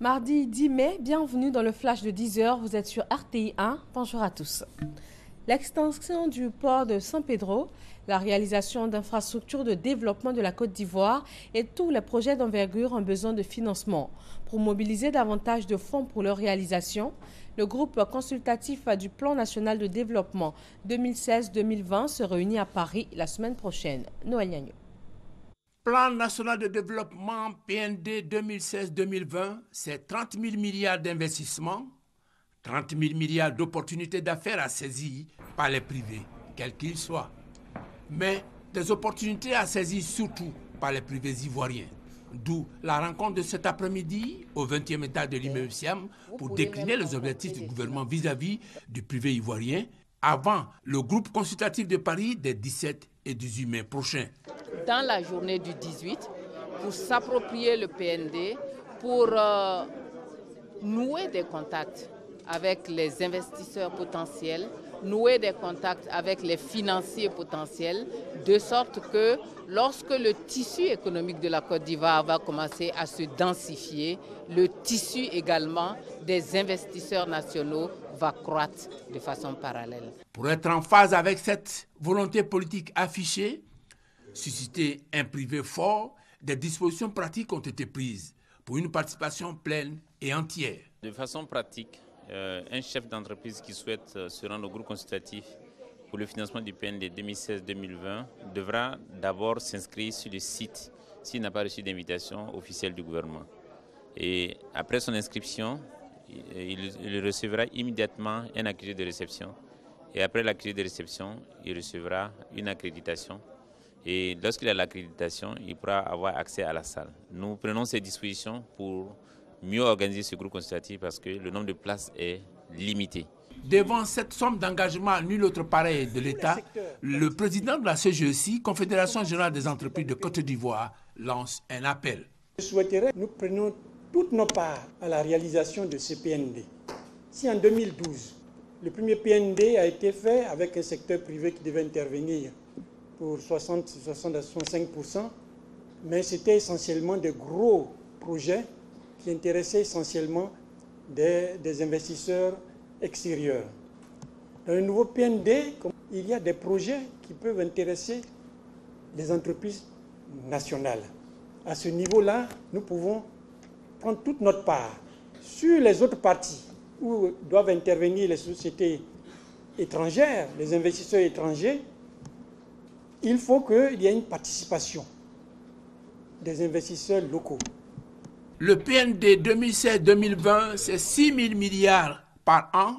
Mardi 10 mai, bienvenue dans le flash de 10h, vous êtes sur RTI 1, bonjour à tous. L'extension du port de San Pedro, la réalisation d'infrastructures de développement de la Côte d'Ivoire et tous les projets d'envergure ont besoin de financement. Pour mobiliser davantage de fonds pour leur réalisation, le groupe consultatif du Plan national de développement 2016-2020 se réunit à Paris la semaine prochaine. Noël Gagnon. Plan national de développement PND 2016-2020, c'est 30 000 milliards d'investissements, 30 000 milliards d'opportunités d'affaires à saisir par les privés, quels qu'ils soient. Mais des opportunités à saisir surtout par les privés ivoiriens. D'où la rencontre de cet après-midi au 20e étage de l'immeuble Siam pour décliner les objectifs du gouvernement vis-à-vis du privé ivoirien avant le groupe consultatif de Paris des 17 et 18 mai prochains. Dans la journée du 18, pour s'approprier le PND, pour nouer des contacts avec les investisseurs potentiels, nouer des contacts avec les financiers potentiels, de sorte que lorsque le tissu économique de la Côte d'Ivoire va commencer à se densifier, le tissu également des investisseurs nationaux va croître de façon parallèle. Pour être en phase avec cette volonté politique affichée, susciter un privé fort, des dispositions pratiques ont été prises pour une participation pleine et entière. De façon pratique, un chef d'entreprise qui souhaite se rendre au groupe consultatif pour le financement du PND 2016-2020 devra d'abord s'inscrire sur le site s'il n'a pas reçu d'invitation officielle du gouvernement. Et après son inscription, il recevra immédiatement un accusé de réception. Et après l'accusé de réception, il recevra une accréditation. Et lorsqu'il a l'accréditation, il pourra avoir accès à la salle. Nous prenons ces dispositions pour mieux organiser ce groupe consultatif parce que le nombre de places est limité. Devant cette somme d'engagement nul autre pareil de l'État, le président de la CGEC, Confédération Générale des Entreprises de Côte d'Ivoire, lance un appel. Je souhaiterais que nous prenions toutes nos parts à la réalisation de ce PND. Si en 2012, le premier PND a été fait avec un secteur privé qui devait intervenir pour 60 à 65%, mais c'était essentiellement des gros projets qui intéressaient essentiellement des investisseurs extérieurs. Dans le nouveau PND, il y a des projets qui peuvent intéresser les entreprises nationales. À ce niveau-là, nous pouvons prendre toute notre part. Sur les autres parties où doivent intervenir les sociétés étrangères, les investisseurs étrangers, il faut qu'il y ait une participation des investisseurs locaux. Le PND 2016-2020, c'est 6 000 milliards par an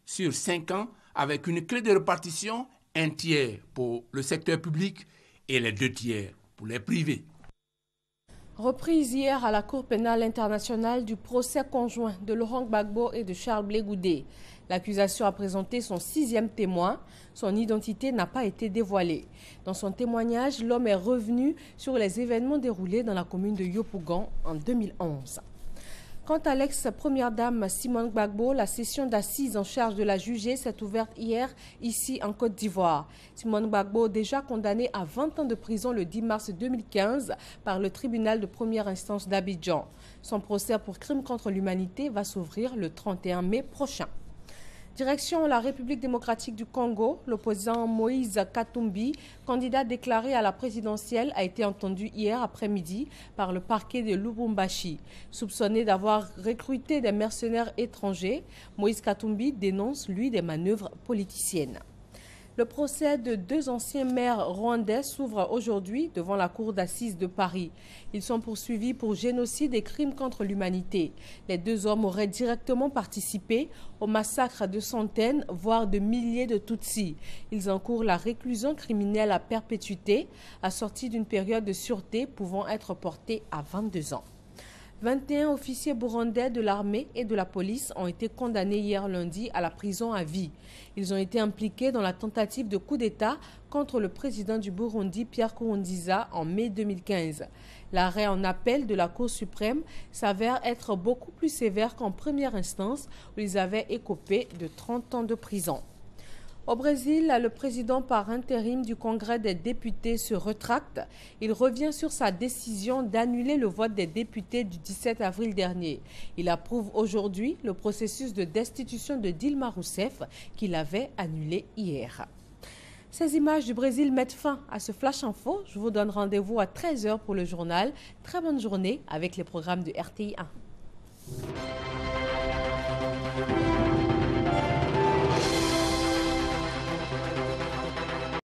sur 5 ans, avec une clé de répartition, un tiers pour le secteur public et les 2 tiers pour les privés. Reprise hier à la Cour pénale internationale du procès conjoint de Laurent Gbagbo et de Charles Blé Goudé. L'accusation a présenté son 6e témoin. Son identité n'a pas été dévoilée. Dans son témoignage, l'homme est revenu sur les événements déroulés dans la commune de Yopougon en 2011. Quant à l'ex-première dame Simone Gbagbo, la session d'assises en charge de la juger s'est ouverte hier ici en Côte d'Ivoire. Simone Gbagbo, déjà condamnée à 20 ans de prison le 10 mars 2015 par le tribunal de première instance d'Abidjan. Son procès pour crime contre l'humanité va s'ouvrir le 31 mai prochain. Direction la République démocratique du Congo, l'opposant Moïse Katumbi, candidat déclaré à la présidentielle, a été entendu hier après-midi par le parquet de Lubumbashi. Soupçonné d'avoir recruté des mercenaires étrangers, Moïse Katumbi dénonce, lui, des manœuvres politiciennes. Le procès de 2 anciens maires rwandais s'ouvre aujourd'hui devant la cour d'assises de Paris. Ils sont poursuivis pour génocide et crimes contre l'humanité. Les 2 hommes auraient directement participé au massacre de centaines, voire de milliers de Tutsis. Ils encourent la réclusion criminelle à perpétuité, assortie d'une période de sûreté pouvant être portée à 22 ans. 21 officiers burundais de l'armée et de la police ont été condamnés hier lundi à la prison à vie. Ils ont été impliqués dans la tentative de coup d'État contre le président du Burundi, Pierre Nkurunziza, en mai 2015. L'arrêt en appel de la Cour suprême s'avère être beaucoup plus sévère qu'en première instance où ils avaient écopé de 30 ans de prison. Au Brésil, le président par intérim du Congrès des députés se rétracte. Il revient sur sa décision d'annuler le vote des députés du 17 avril dernier. Il approuve aujourd'hui le processus de destitution de Dilma Rousseff qu'il avait annulé hier. Ces images du Brésil mettent fin à ce Flash Info. Je vous donne rendez-vous à 13h pour le journal. Très bonne journée avec les programmes de RTI 1.